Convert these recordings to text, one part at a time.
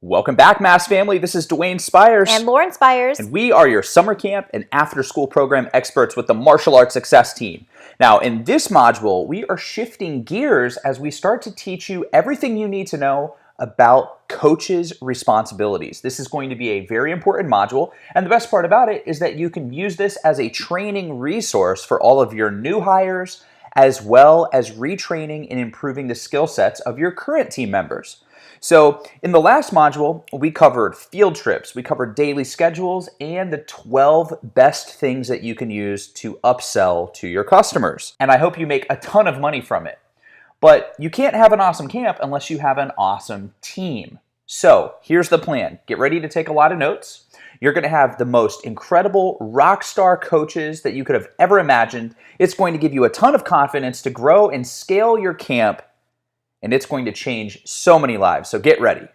Welcome back, Mass Family. This is Dwayne Spires. And Lauren Spires. And we are your summer camp and after-school program experts with the Martial Arts Success Team. Now, in this module, we are shifting gears as we start to teach you everything you need to know about coaches' responsibilities. This is going to be a very important module, and the best part about it is that you can use this as a training resource for all of your new hires, as well as retraining and improving the skill sets of your current team members. So in the last module, we covered field trips, we covered daily schedules, and the 12 best things that you can use to upsell to your customers. And I hope you make a ton of money from it. But you can't have an awesome camp unless you have an awesome team. So here's the plan. Get ready to take a lot of notes. You're going to have the most incredible rock star coaches that you could have ever imagined. It's going to give you a ton of confidence to grow and scale your camp, and it's going to change so many lives. So get ready.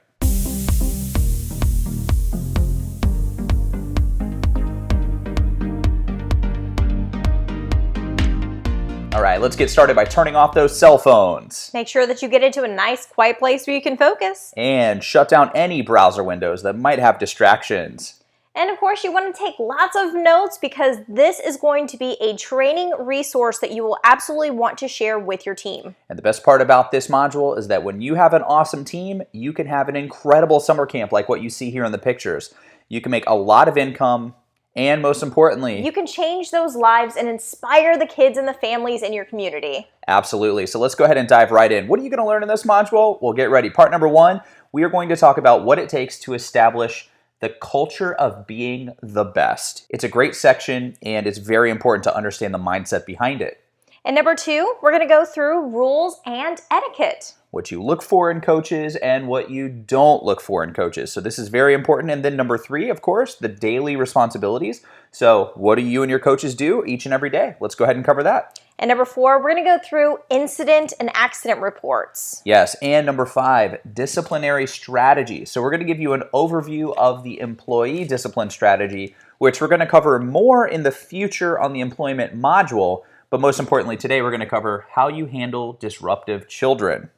All right, let's get started by turning off those cell phones. Make sure that you get into a nice, quiet place where you can focus. And shut down any browser windows that might have distractions. And of course, you want to take lots of notes because this is going to be a training resource that you will absolutely want to share with your team. And the best part about this module is that when you have an awesome team, you can have an incredible summer camp like what you see here in the pictures. You can make a lot of income, and most importantly, you can change those lives and inspire the kids and the families in your community. Absolutely. So let's go ahead and dive right in. What are you going to learn in this module? Well, get ready. Part number one, we are going to talk about what it takes to establish the culture of being the best. It's a great section, and it's very important to understand the mindset behind it. And number two, we're going to go through rules and etiquette. What you look for in coaches and what you don't look for in coaches. So this is very important. And then number three, of course, the daily responsibilities. So what do you and your coaches do each and every day? Let's go ahead and cover that. And number four, we're going to go through incident and accident reports. Yes, and number five, disciplinary strategy. So we're going to give you an overview of the employee discipline strategy, which we're going to cover more in the future on the employment module. But most importantly, today we're going to cover how you handle disruptive children.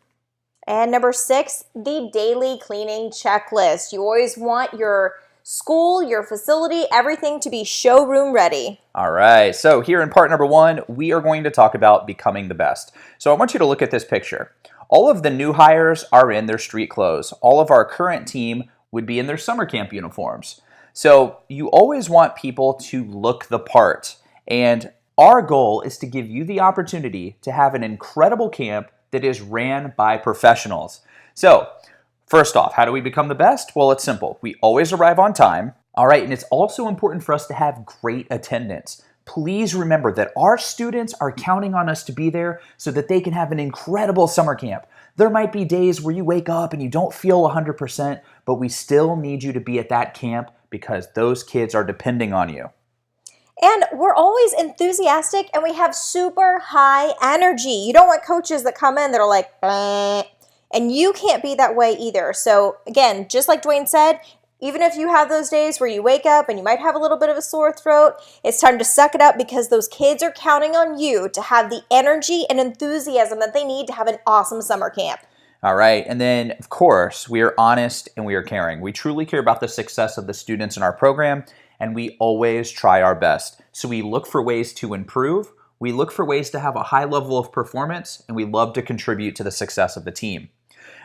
And number six, the daily cleaning checklist. You always want your school, your facility, everything to be showroom ready. All right, so here in part number one, we are going to talk about becoming the best. So I want you to look at this picture. All of the new hires are in their street clothes. All of our current team would be in their summer camp uniforms. So you always want people to look the part. And our goal is to give you the opportunity to have an incredible camp that is ran by professionals. So first off, how do we become the best? Well, it's simple. We always arrive on time. All right, and it's also important for us to have great attendance. Please remember that our students are counting on us to be there so that they can have an incredible summer camp. There might be days where you wake up and you don't feel 100%, but we still need you to be at that camp because those kids are depending on you. And we're always enthusiastic and we have super high energy. You don't want coaches that come in that are like, bleh. And you can't be that way either. So again, just like Dwayne said, even if you have those days where you wake up and you might have a little bit of a sore throat, it's time to suck it up because those kids are counting on you to have the energy and enthusiasm that they need to have an awesome summer camp. All right, and then of course, we are honest and we are caring. We truly care about the success of the students in our program, and we always try our best. So we look for ways to improve, we look for ways to have a high level of performance, and we love to contribute to the success of the team.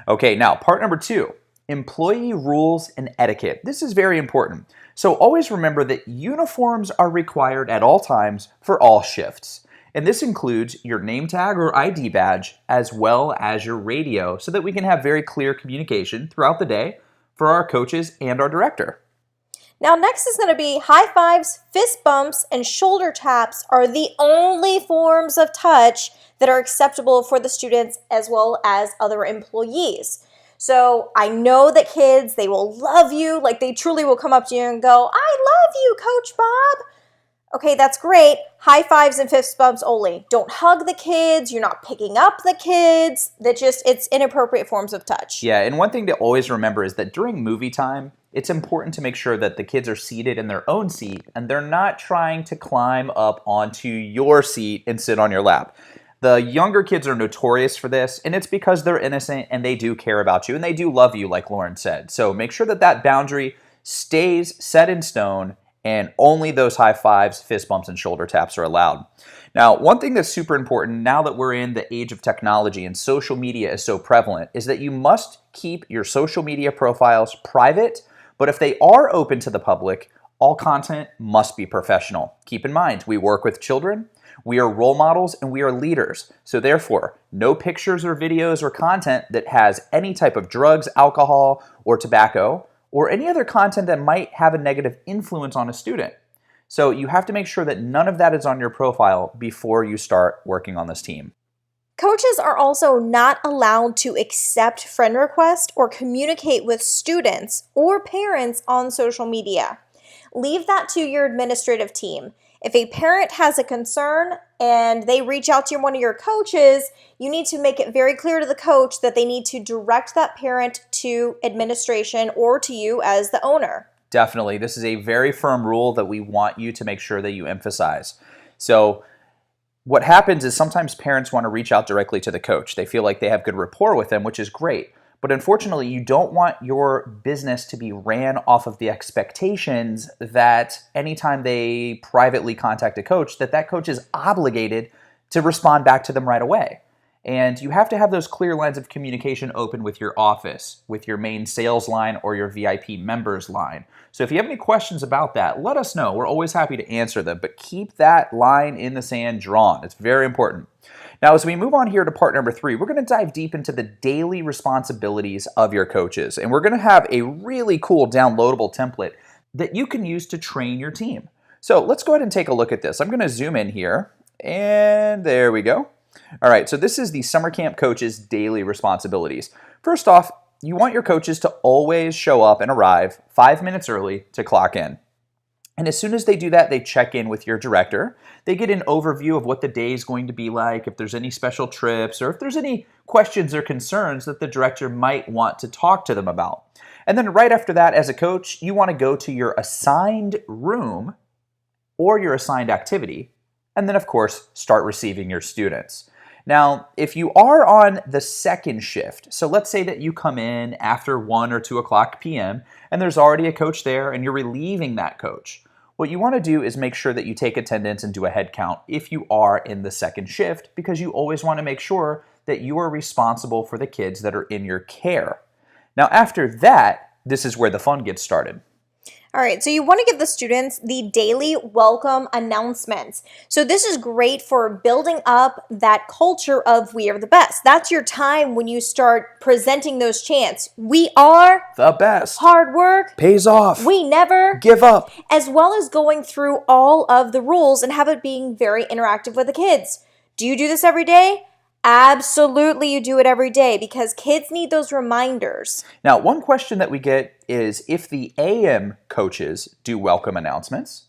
Okay, now part number two, employee rules and etiquette. This is very important. So always remember that uniforms are required at all times for all shifts. And this includes your name tag or ID badge, as well as your radio, so that we can have very clear communication throughout the day for our coaches and our director. Now next is going to be high fives, fist bumps, and shoulder taps are the only forms of touch that are acceptable for the students as well as other employees. So I know that kids, they will love you, like they truly will come up to you and go, I love you, Coach Bob. Okay, that's great. High fives and fist bumps only. Don't hug the kids. You're not picking up the kids. It's inappropriate forms of touch. Yeah, and one thing to always remember is that during movie time, it's important to make sure that the kids are seated in their own seat and they're not trying to climb up onto your seat and sit on your lap. The younger kids are notorious for this, and it's because they're innocent and they do care about you and they do love you, like Lauren said. So make sure that that boundary stays set in stone and only those high fives, fist bumps, and shoulder taps are allowed. Now, one thing that's super important now that we're in the age of technology and social media is so prevalent is that you must keep your social media profiles private, but if they are open to the public, all content must be professional. Keep in mind, we work with children, we are role models, and we are leaders. So therefore, no pictures or videos or content that has any type of drugs, alcohol, or tobacco, or any other content that might have a negative influence on a student. So you have to make sure that none of that is on your profile before you start working on this team. Coaches are also not allowed to accept friend requests or communicate with students or parents on social media. Leave that to your administrative team. If a parent has a concern and they reach out to one of your coaches, you need to make it very clear to the coach that they need to direct that parent to administration or to you as the owner. Definitely. This is a very firm rule that we want you to make sure that you emphasize. So what happens is sometimes parents want to reach out directly to the coach. They feel like they have good rapport with them, which is great. But unfortunately, you don't want your business to be ran off of the expectations that anytime they privately contact a coach, that coach is obligated to respond back to them right away. And you have to have those clear lines of communication open with your office, with your main sales line or your VIP members line. So if you have any questions about that, let us know. We're always happy to answer them, but keep that line in the sand drawn. It's very important. Now, as we move on here to part number 3, we're going to dive deep into the daily responsibilities of your coaches. And we're going to have a really cool downloadable template that you can use to train your team. So let's go ahead and take a look at this. I'm going to zoom in here, and there we go. All right, so this is the summer camp coach's daily responsibilities. First off, you want your coaches to always show up and arrive 5 minutes early to clock in. And as soon as they do that, they check in with your director. They get an overview of what the day is going to be like, if there's any special trips, or if there's any questions or concerns that the director might want to talk to them about. And then right after that, as a coach, you want to go to your assigned room or your assigned activity, and then, of course, start receiving your students. Now, if you are on the second shift, so let's say that you come in after 1 or 2 o'clock p.m., and there's already a coach there, and you're relieving that coach. What you want to do is make sure that you take attendance and do a head count if you are in the second shift, because you always want to make sure that you are responsible for the kids that are in your care. Now, after that, this is where the fun gets started. All right, so you want to give the students the daily welcome announcements. So this is great for building up that culture of we are the best. That's your time when you start presenting those chants. We are the best. Hard work pays off. We never give up. As well as going through all of the rules and have it being very interactive with the kids. Do you do this every day? Absolutely, you do it every day because kids need those reminders. Now, one question that we get is if the AM coaches do welcome announcements,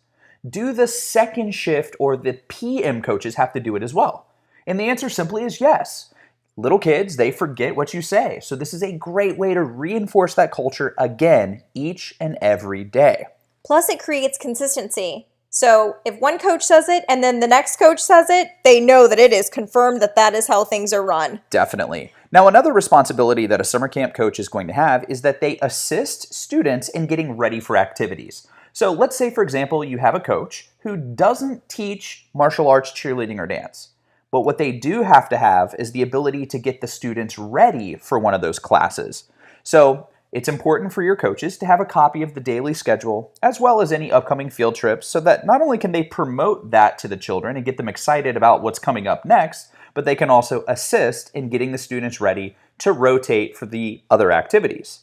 do the second shift or the PM coaches have to do it as well? And the answer simply is yes. Little kids, they forget what you say. So this is a great way to reinforce that culture again each and every day. Plus, it creates consistency. So if one coach says it and then the next coach says it, they know that it is confirmed that that is how things are run. Definitely. Now, another responsibility that a summer camp coach is going to have is that they assist students in getting ready for activities. So let's say, for example, you have a coach who doesn't teach martial arts, cheerleading, or dance. But what they do have to have is the ability to get the students ready for one of those classes. So it's important for your coaches to have a copy of the daily schedule as well as any upcoming field trips so that not only can they promote that to the children and get them excited about what's coming up next, but they can also assist in getting the students ready to rotate for the other activities.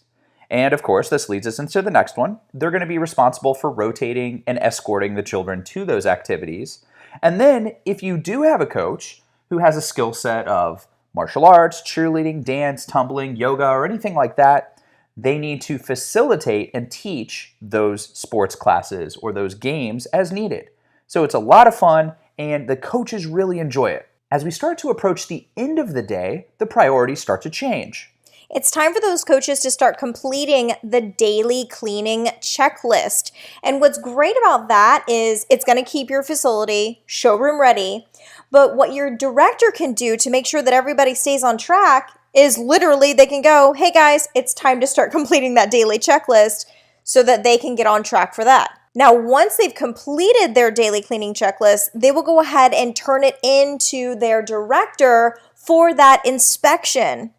And of course, this leads us into the next one. They're going to be responsible for rotating and escorting the children to those activities. And then if you do have a coach who has a skill set of martial arts, cheerleading, dance, tumbling, yoga, or anything like that, they need to facilitate and teach those sports classes or those games as needed. So it's a lot of fun and the coaches really enjoy it. As we start to approach the end of the day, the priorities start to change. It's time for those coaches to start completing the daily cleaning checklist. And what's great about that is it's going to keep your facility showroom ready. But what your director can do to make sure that everybody stays on track is literally they can go, hey guys, it's time to start completing that daily checklist so that they can get on track for that. Now, once they've completed their daily cleaning checklist, they will go ahead and turn it into their director for that inspection.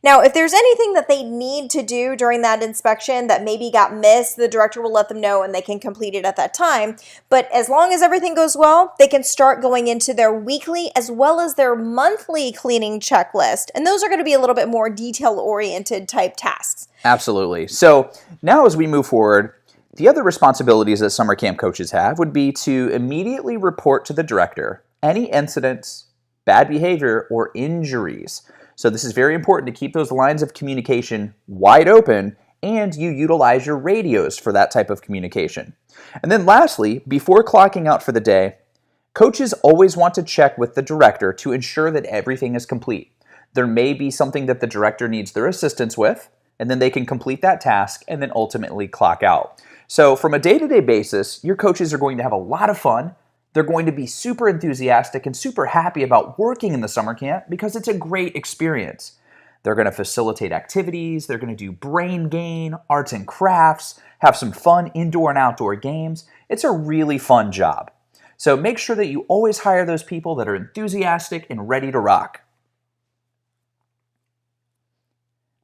Now, if there's anything that they need to do during that inspection that maybe got missed, the director will let them know and they can complete it at that time. But as long as everything goes well, they can start going into their weekly as well as their monthly cleaning checklist. And those are going to be a little bit more detail-oriented type tasks. Absolutely. So now as we move forward, the other responsibilities that summer camp coaches have would be to immediately report to the director any incidents, bad behavior, or injuries. So this is very important to keep those lines of communication wide open, and you utilize your radios for that type of communication. And then lastly, before clocking out for the day, coaches always want to check with the director to ensure that everything is complete. There may be something that the director needs their assistance with, and then they can complete that task and then ultimately clock out. So from a day-to-day basis, your coaches are going to have a lot of fun. They're going to be super enthusiastic and super happy about working in the summer camp because it's a great experience. They're going to facilitate activities, they're going to do brain gain, arts and crafts, have some fun indoor and outdoor games. It's a really fun job. So make sure that you always hire those people that are enthusiastic and ready to rock.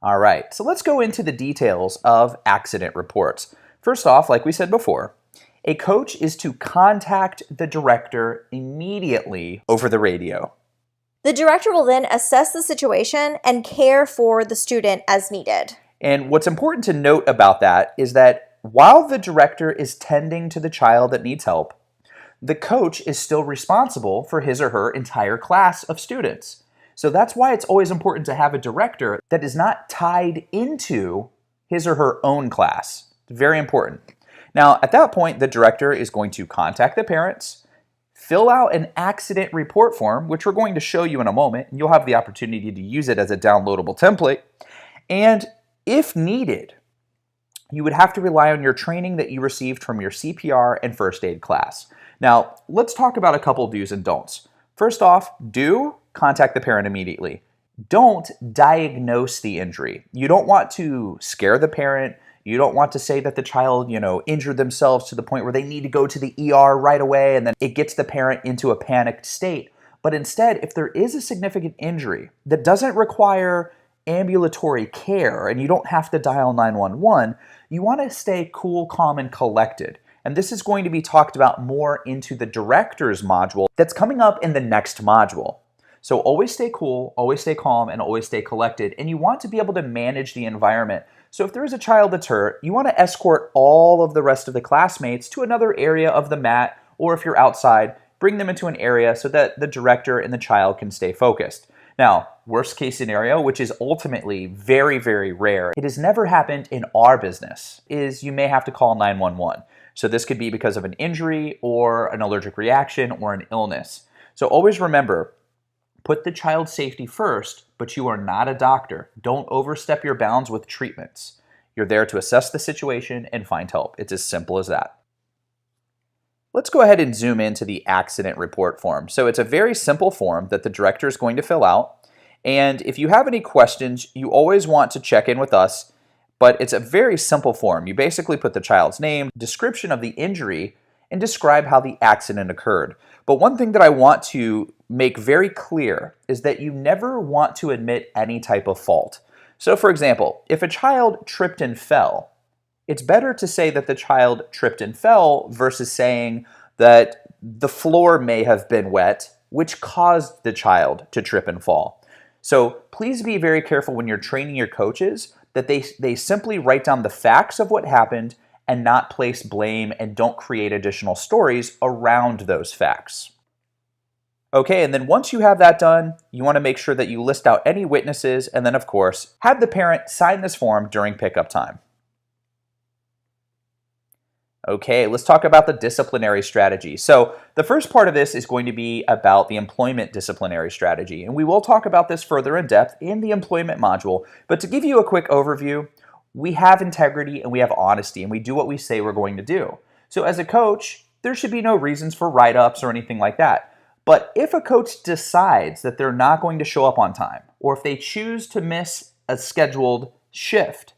All right, so let's go into the details of accident reports. First off, like we said before, a coach is to contact the director immediately over the radio. The director will then assess the situation and care for the student as needed. And what's important to note about that is that while the director is tending to the child that needs help, the coach is still responsible for his or her entire class of students. So that's why it's always important to have a director that is not tied into his or her own class. It's very important. Now, at that point, the director is going to contact the parents, fill out an accident report form, which we're going to show you in a moment, and you'll have the opportunity to use it as a downloadable template. And if needed, you would have to rely on your training that you received from your CPR and first aid class. Now, let's talk about a couple do's and don'ts. First off, do contact the parent immediately. Don't diagnose the injury. You don't want to scare the parent. You don't want to say that the child, injured themselves to the point where they need to go to the ER right away and then it gets the parent into a panicked state. But instead, if there is a significant injury that doesn't require ambulatory care and you don't have to dial 911, you want to stay cool, calm, and collected. And this is going to be talked about more into the director's module that's coming up in the next module. So always stay cool, always stay calm, and always stay collected. And you want to be able to manage the environment. So if there is a child that's hurt, you want to escort all of the rest of the classmates to another area of the mat, or if you're outside, bring them into an area so that the director and the child can stay focused. Now, worst case scenario, which is ultimately very, very rare, it has never happened in our business, is you may have to call 911. So this could be because of an injury or an allergic reaction or an illness. So always remember, put the child's safety first, but you are not a doctor. Don't overstep your bounds with treatments. You're there to assess the situation and find help. It's as simple as that. Let's go ahead and zoom into the accident report form. So it's a very simple form that the director is going to fill out. And if you have any questions, you always want to check in with us, but it's a very simple form. You basically put the child's name, description of the injury, and describe how the accident occurred. But one thing that I want to make very clear is that you never want to admit any type of fault. So for example, if a child tripped and fell, it's better to say that the child tripped and fell versus saying that the floor may have been wet, which caused the child to trip and fall. So please be very careful when you're training your coaches that they simply write down the facts of what happened and not place blame and don't create additional stories around those facts. Okay, and then once you have that done, you want to make sure that you list out any witnesses and then, of course, have the parent sign this form during pickup time. Okay, let's talk about the disciplinary strategy. So, the first part of this is going to be about the employment disciplinary strategy, and we will talk about this further in depth in the employment module. But to give you a quick overview, we have integrity and we have honesty, and we do what we say we're going to do. So, as a coach, there should be no reasons for write ups or anything like that. But if a coach decides that they're not going to show up on time, or if they choose to miss a scheduled shift,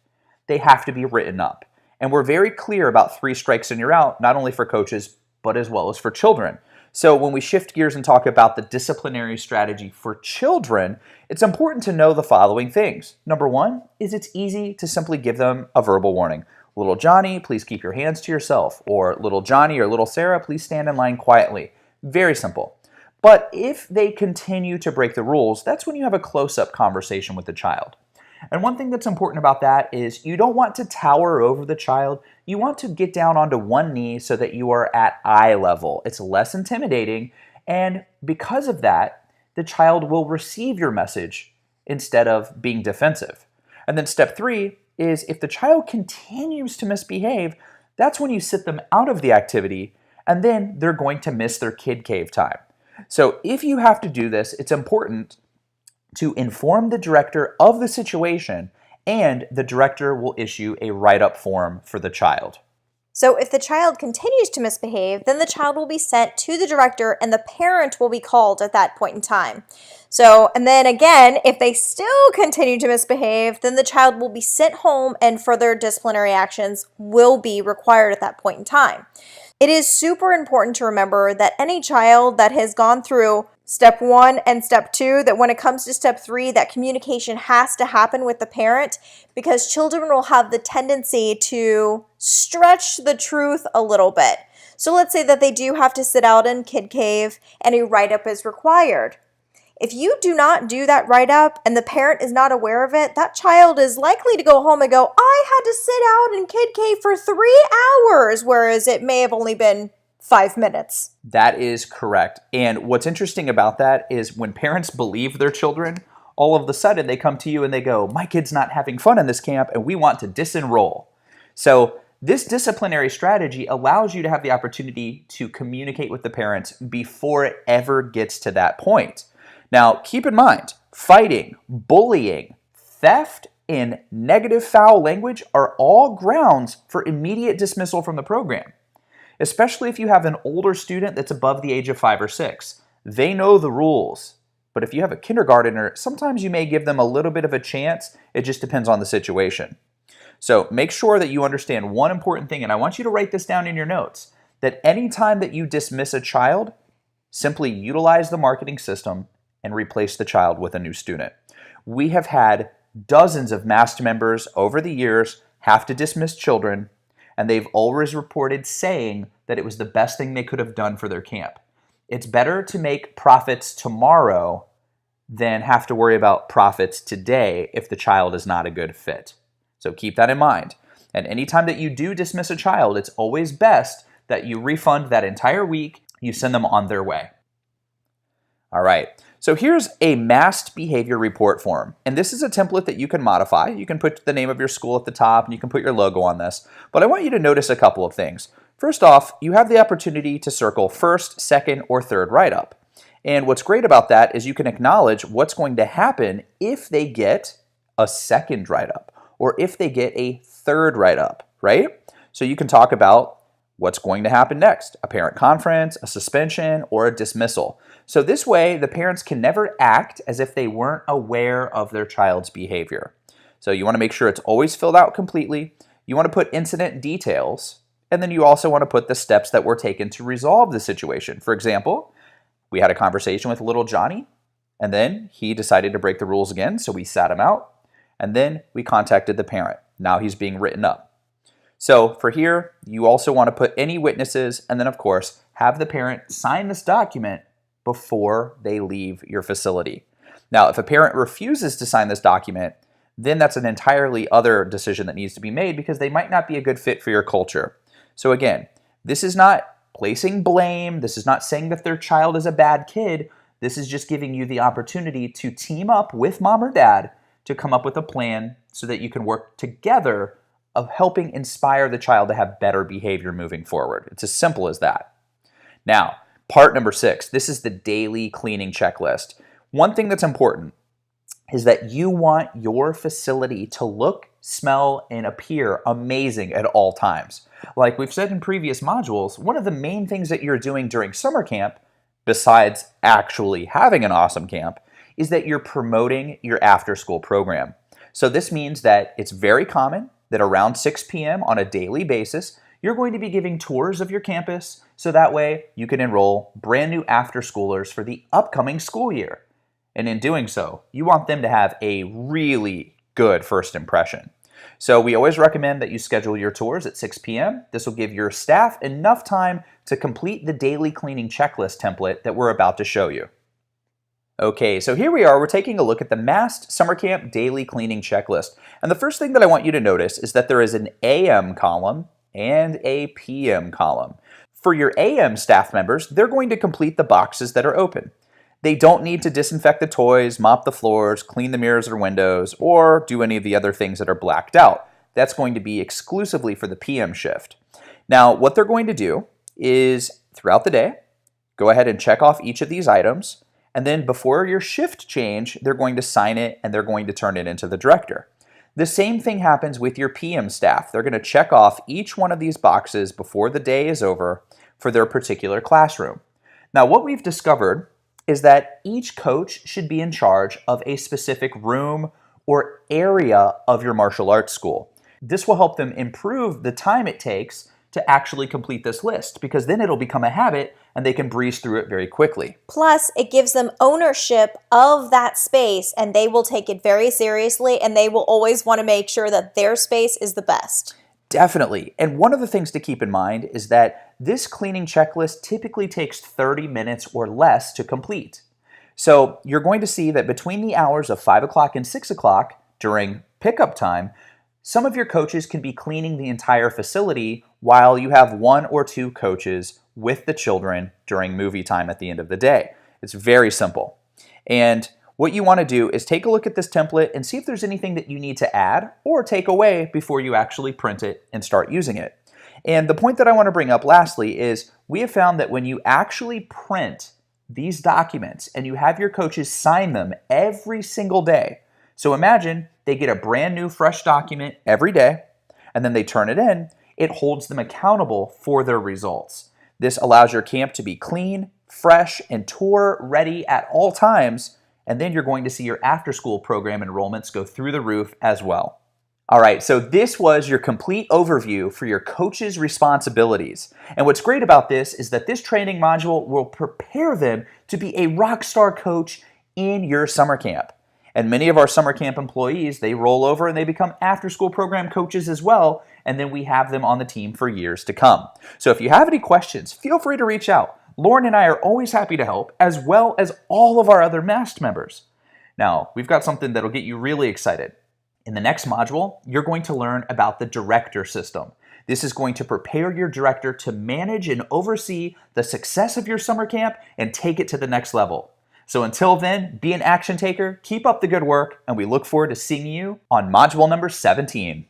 they have to be written up. And we're very clear about 3 strikes and you're out, not only for coaches, but as well as for children. So when we shift gears and talk about the disciplinary strategy for children, it's important to know the following things. Number 1 is it's easy to simply give them a verbal warning. Little Johnny, please keep your hands to yourself. Or little Johnny or little Sarah, please stand in line quietly. Very simple. But if they continue to break the rules, that's when you have a close-up conversation with the child. And one thing that's important about that is you don't want to tower over the child. You want to get down onto one knee so that you are at eye level. It's less intimidating, and because of that, the child will receive your message instead of being defensive. And then step 3 is if the child continues to misbehave, that's when you sit them out of the activity, and then they're going to miss their kid cave time. So if you have to do this, it's important to inform the director of the situation, and the director will issue a write-up form for the child. So if the child continues to misbehave, then the child will be sent to the director and the parent will be called at that point in time. And then again, if they still continue to misbehave, then the child will be sent home and further disciplinary actions will be required at that point in time. It is super important to remember that any child that has gone through step 1 and step 2, that when it comes to step 3, that communication has to happen with the parent, because children will have the tendency to stretch the truth a little bit. So let's say that they do have to sit out in kid cave and a write-up is required. If you do not do that write-up and the parent is not aware of it, that child is likely to go home and go, I had to sit out in kid cave for 3 hours, whereas it may have only been 5 minutes. That is correct. And what's interesting about that is when parents believe their children, all of a sudden they come to you and they go, my kid's not having fun in this camp and we want to disenroll. So this disciplinary strategy allows you to have the opportunity to communicate with the parents before it ever gets to that point. Now, keep in mind, fighting, bullying, theft, and negative foul language are all grounds for immediate dismissal from the program, especially if you have an older student that's above the age of 5 or 6. They know the rules, but if you have a kindergartner, sometimes you may give them a little bit of a chance. It just depends on the situation. So make sure that you understand one important thing, and I want you to write this down in your notes, that anytime that you dismiss a child, simply utilize the marketing system and replace the child with a new student. We have had dozens of MAST members over the years have to dismiss children, and they've always reported saying that it was the best thing they could have done for their camp. It's better to make profits tomorrow than have to worry about profits today if the child is not a good fit. So keep that in mind. And anytime that you do dismiss a child, it's always best that you refund that entire week, you send them on their way. All right. So here's a MAST behavior report form, and this is a template that you can modify. You can put the name of your school at the top and you can put your logo on this, but I want you to notice a couple of things. First off, you have the opportunity to circle first, second, or third write-up. And what's great about that is you can acknowledge what's going to happen if they get a second write-up or if they get a third write-up, right? So you can talk about what's going to happen next, a parent conference, a suspension, or a dismissal. So this way, the parents can never act as if they weren't aware of their child's behavior. So you want to make sure it's always filled out completely. You want to put incident details, and then you also want to put the steps that were taken to resolve the situation. For example, we had a conversation with little Johnny, and then he decided to break the rules again, so we sat him out, and then we contacted the parent. Now he's being written up. So for here, you also want to put any witnesses, and then of course, have the parent sign this document before they leave your facility. Now, if a parent refuses to sign this document, then that's an entirely other decision that needs to be made because they might not be a good fit for your culture. So again, this is not placing blame. This is not saying that their child is a bad kid. This is just giving you the opportunity to team up with mom or dad to come up with a plan so that you can work together of helping inspire the child to have better behavior moving forward. It's as simple as that. Now, part number 6, this is the daily cleaning checklist. One thing that's important is that you want your facility to look, smell, and appear amazing at all times. Like we've said in previous modules, one of the main things that you're doing during summer camp, besides actually having an awesome camp, is that you're promoting your after-school program. So this means that it's very common that around 6 p.m. on a daily basis, you're going to be giving tours of your campus so that way you can enroll brand new after-schoolers for the upcoming school year. And in doing so, you want them to have a really good first impression. So we always recommend that you schedule your tours at 6 p.m. This will give your staff enough time to complete the daily cleaning checklist template that we're about to show you. Okay, so here we are. We're taking a look at the MAST Summer Camp Daily Cleaning Checklist. And the first thing that I want you to notice is that there is an AM column and a PM column. For your AM staff members, they're going to complete the boxes that are open. They don't need to disinfect the toys, mop the floors, clean the mirrors or windows, or do any of the other things that are blacked out. That's going to be exclusively for the PM shift. Now, what they're going to do is, throughout the day, go ahead and check off each of these items, and then before your shift change, they're going to sign it and they're going to turn it into the director. The same thing happens with your PM staff. They're going to check off each one of these boxes before the day is over for their particular classroom. Now, what we've discovered is that each coach should be in charge of a specific room or area of your martial arts school. This will help them improve the time it takes to actually complete this list, because then it'll become a habit and they can breeze through it very quickly. Plus, it gives them ownership of that space, and they will take it very seriously, and they will always want to make sure that their space is the best. Definitely. And one of the things to keep in mind is that this cleaning checklist typically takes 30 minutes or less to complete. So you're going to see that between the hours of 5 o'clock and 6 o'clock during pickup time, some of your coaches can be cleaning the entire facility while you have 1 or 2 coaches with the children during movie time at the end of the day. It's very simple. And what you want to do is take a look at this template and see if there's anything that you need to add or take away before you actually print it and start using it. And the point that I want to bring up lastly is we have found that when you actually print these documents and you have your coaches sign them every single day, so imagine they get a brand new fresh document every day and then they turn it in, it holds them accountable for their results. This allows your camp to be clean, fresh, and tour ready at all times, and then you're going to see your after-school program enrollments go through the roof as well. All right, so this was your complete overview for your coach's responsibilities. And what's great about this is that this training module will prepare them to be a rock star coach in your summer camp. And many of our summer camp employees, they roll over and they become after-school program coaches as well, and then we have them on the team for years to come. So if you have any questions, feel free to reach out. Lauren and I are always happy to help, as well as all of our other MAST members. Now, we've got something that'll get you really excited. In the next module, you're going to learn about the director system. This is going to prepare your director to manage and oversee the success of your summer camp and take it to the next level. So until then, be an action taker, keep up the good work, and we look forward to seeing you on module number 17.